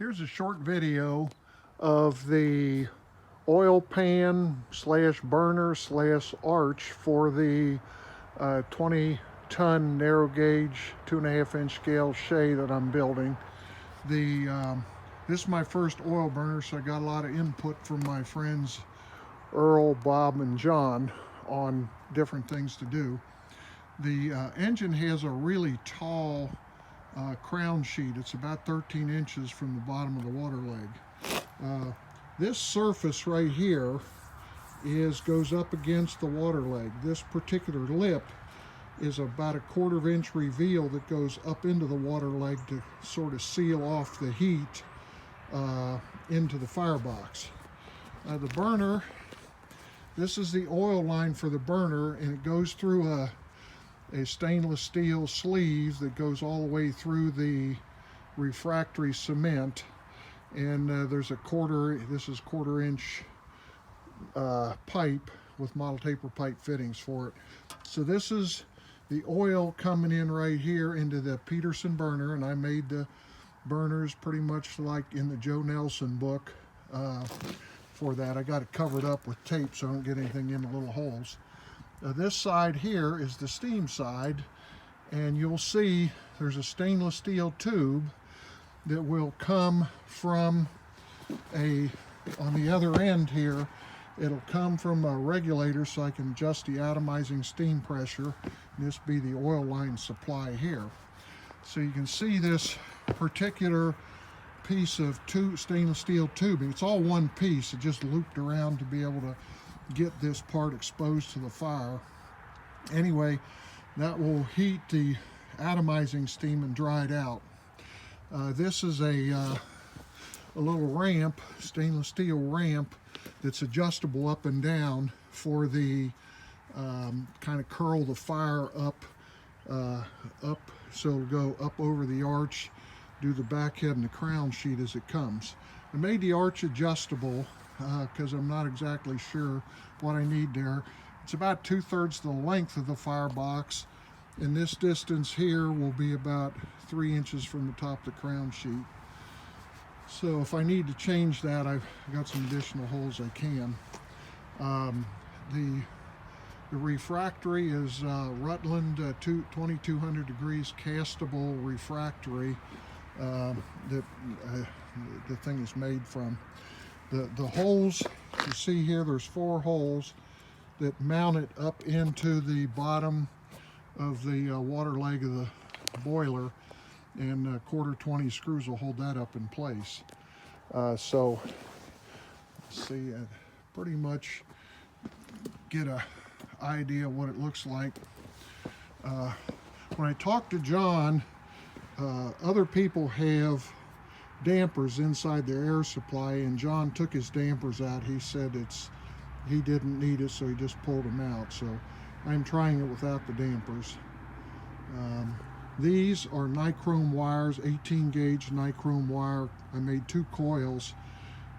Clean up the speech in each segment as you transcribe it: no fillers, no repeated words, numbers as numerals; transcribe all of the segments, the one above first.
Here's a short video of the oil pan slash burner slash arch for the 20-ton narrow gauge 2.5-inch scale Shay that I'm building. This is my first oil burner, so I got a lot of input from my friends Earl, Bob, and John on different things to do. The engine has a really tall crown sheet. It's about 13 inches from the bottom of the water leg. This surface right here goes up against the water leg. This particular lip is about a 1/4 inch reveal that goes up into the water leg to sort of seal off the heat into the firebox. The burner, this is the oil line for the burner, and it goes through a stainless steel sleeve that goes all the way through the refractory cement, and there's a this is 1/4 inch pipe with model taper pipe fittings for it. So this is the oil coming in right here into the Peterson burner, and I made the burners pretty much like in the Joe Nelson book for that. I got it covered up with tape so I don't get anything in the little holes. This side here is the steam side, and you'll see there's a stainless steel tube that will come from on the other end here, it'll come from a regulator so I can adjust the atomizing steam pressure. And this be the oil line supply here. So you can see this particular piece of stainless steel tubing. It's all one piece. It just looped around to be able to get this part exposed to the fire. Anyway, that will heat the atomizing steam and dry it out. This is a little ramp, stainless steel ramp, that's adjustable up and down for the kind of curl the fire up, so it'll go up over the arch, do the back head and the crown sheet as it comes. I made the arch adjustable because I'm not exactly sure what I need there. It's about 2/3 the length of the firebox, and this distance here will be about 3 inches from the top of the crown sheet. So if I need to change that, I've got some additional holes I can. The refractory is Rutland 2200 degrees castable refractory that the thing is made from. The holes you see here, there's 4 holes that mount it up into the bottom of the water leg of the boiler, and 1/4 screws will hold that up in place. So let's see, pretty much get a idea what it looks like. When I talked to John, other people have dampers inside their air supply, and John took his dampers out. He said he didn't need it, so he just pulled them out. So I'm trying it without the dampers. These are nichrome wires, 18 gauge nichrome wire. I made 2 coils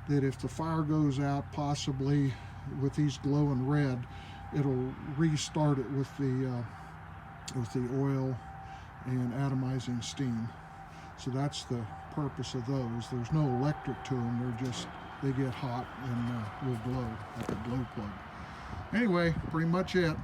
that if the fire goes out, possibly with these glowing red, it'll restart it with the oil and atomizing steam. So that's the purpose of those. There's no electric to them. They get hot and will glow like a glow plug. Anyway, pretty much it.